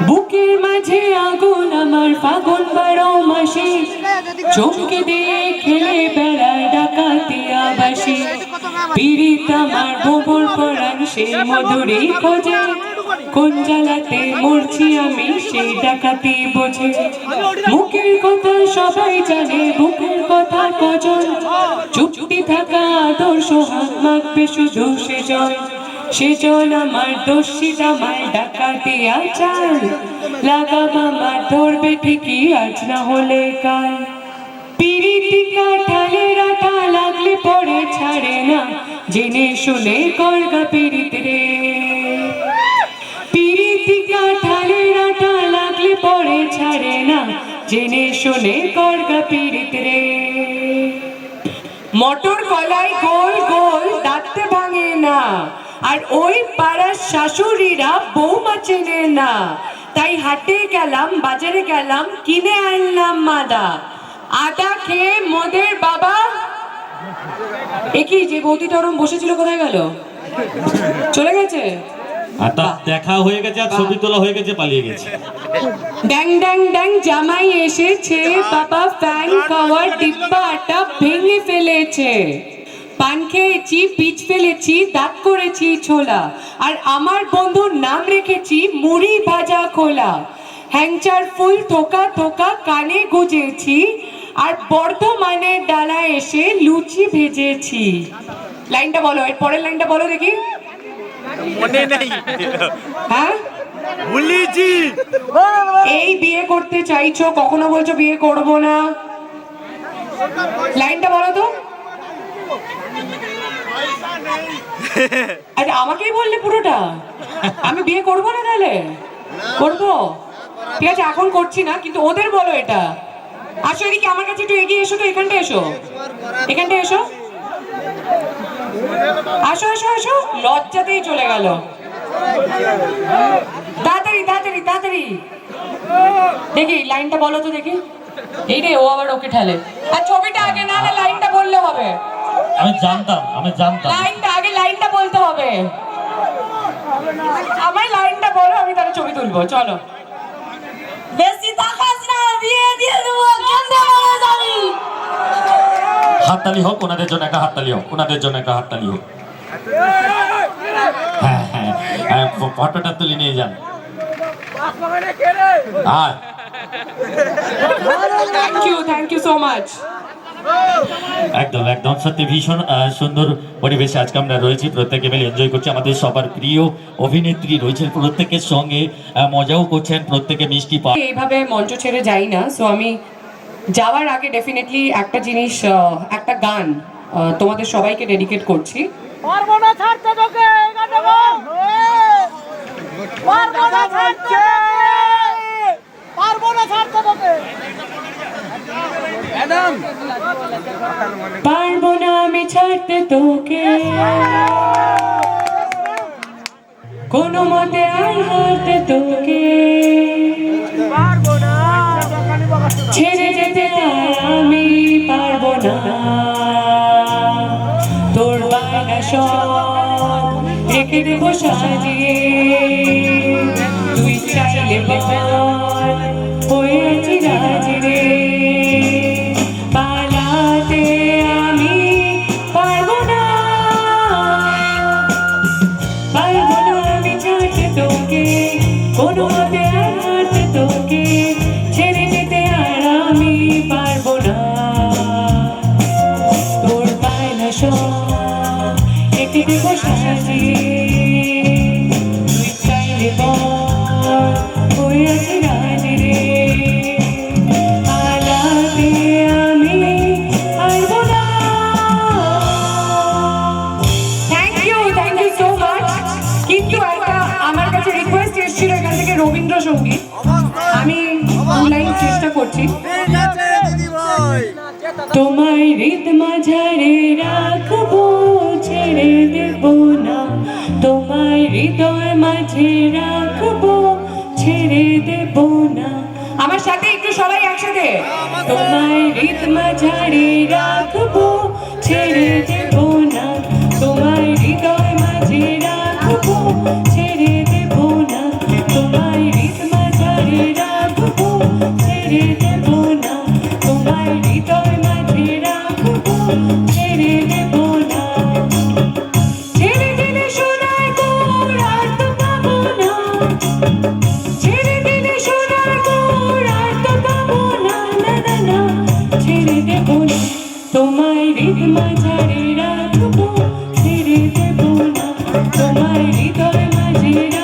বুকের মাঝে আগুন আমার ফাগুন বারো মাসে চমকে দিয়ে খেলে বেড়ায় ডাকাতি আবাসে পীড়িত আমার বুবুর পরাণ সেই মধুরী খোঁজে কোন জ্বালাতে মরছি আমি সেই ডাকাতি বোঝে মুখের কথা সবাই জানে বুকের কথা কজন চুপটি থাকা আদর্শ হাত মাখবে শুধু সেজন আমার দোষিত আমার ডাকাতি আচার লাগাম আমার ধরবে ঠিকই আজ না হলে কাল পিরিতি কাঠালের আঠা লাগলে পরে ছাড়ে না জেনে শুনে করগা পিরিত রে পিরিতি কাঠালের আঠা লাগলে পরে ছাড়ে না জেনে শুনে করগা পিরিত রে মটর কলাই গোল গোল দাঁতে ভাঙে না আর ওই পাড়ার শাশুড়িরা বৌমা চেনে না তাই হাটে গেলাম বাজারে গেলাম কিনে আনলাম মাদা আদা খেয়ে মোদের বাবা একই যে বৌদি টরম বসেছিল কোথায় গেল চলে গেছে দেখা হয়ে গেছে আর ছবি তোলা হয়ে গেছে পালিয়ে গেছে ড্যাং ড্যাং ড্যাং জামাই এসেছে বাবা ফ্যান খাওয়ার ডিব্বাটা ভেঙে ফেলেছে পান খেয়েছি পিচ ফেলেছি দাঁত করেছি ছোলা আর আমার বন্ধুর নাম রেখেছি মুড়ি ভাজা খোলা হ্যাংচার ফুল থোকা থোকা কানে গুজেছি আর বর্ধমানের ডালায় এসে লুচি ভেজেছি লাইনটা বলো এর পরের লাইনটা বলো দেখি মনে নেই হ্যাঁ ভুলিছি এই বিয়ে করতে চাইছো কখনো বলছো বিয়ে করব না লাইনটা বলো তো আচ্ছা আমাকেই বললে পুরোটা আমি বিয়ে করবো না তাহলে করবো ঠিক আছে এখন করছি না কিন্তু ওদের বলো এটা আসো এদিকে আমার কাছে একটু এগিয়ে এসো তো এখানটা এসো এখানটা এসো আসো আসো আসো লজ্জাতেই চলে গেল তাড়াতাড়ি তাড়াতাড়ি তাড়াতাড়ি দেখি লাইনটা বলো তো দেখি এই রে ও আবার ওকে ঠেলে আর ছবিটা আগে না না লাইনটা বললে হবে আমি জানতাম লাইনটা আগে লাইনটা বলতে হবে আমার লাইনটা বলো আমি তাহলে ছবি তুলবো চলো বেশি তাকাস না বিয়ে দিয়ে দেবো কেন্দে বলে যাবি হাততালি হোক ওনাদের জন্য একটা হাততালি হোক ওনাদের জন্য একটা হাততালি হোক হ্যাঁ হ্যাঁ ফটোটা তুলে নিয়ে যান আর থ্যাংক ইউ সো মাচ একদম একদম সত্যি ভীষণ সুন্দর পরিবেশে আজকে আমরা রয়েছি প্রত্যেকে মিলে এনজয় করছি আমাদের সবার প্রিয় অভিনেত্রী রয়েছেন প্রত্যেকের সঙ্গে মজাও করছেন প্রত্যেকে মিষ্টি এইভাবে মঞ্চ ছেড়ে যাই না সো আমি যাওয়ার আগে ডেফিনেটলি একটা জিনিস একটা গান তোমাদের সবাইকে ডেডিকেট করছি পারবো না ছাড়তে তোকে গানটা বল পারবো না ছাড়তে পারবো না ছাড়তে তোকে ম্যাডাম পারবো না আমি ছাড়তে তোকে কোনো মতে আর হারতে তোকে পারবো না ছেড়ে যেতে আর আমি পারবো না তোর বায়না সব রেখে দেবো সাজিয়ে তুই চাইলে বল হয়ে আছি রাজি রে পালাতে আমি পারবো না আমি ছাড়তে তোকে কোনো মতে আর হারতে তোকে ছেড়ে যেতে আর আমি পারবো না তোর বায়না সব রেখে দেবো সাজিয়ে তুই চাইলে বল হয়ে আছি রাজি রে পালাতে আমি পারবো না থ্যাংক ইউ সো মাচ কিন্তু একটা আমার কাছে রিকোয়েস্ট এসেছিল এখান থেকে রবীন্দ্রসঙ্গীত আমি অনলাইন চেষ্টা করছি তোমায় হৃদ মাঝারে রাখবো ছেড়ে দেব না তোমায় হৃদয় মাঝে রাখবো ছেড়ে দেব না আমার সাথে একটু সবাই একসাথে তোমায় হৃদ মাঝারে রাখবো ছেড়ে দেব না তোমায় হৃদয় মাঝে রাখবো ছেড়ে দেব না তোমায় তোমায় হৃদ মাঝারে রাখবো ছেড়ে দেব না তোমায় হৃদয় মাঝে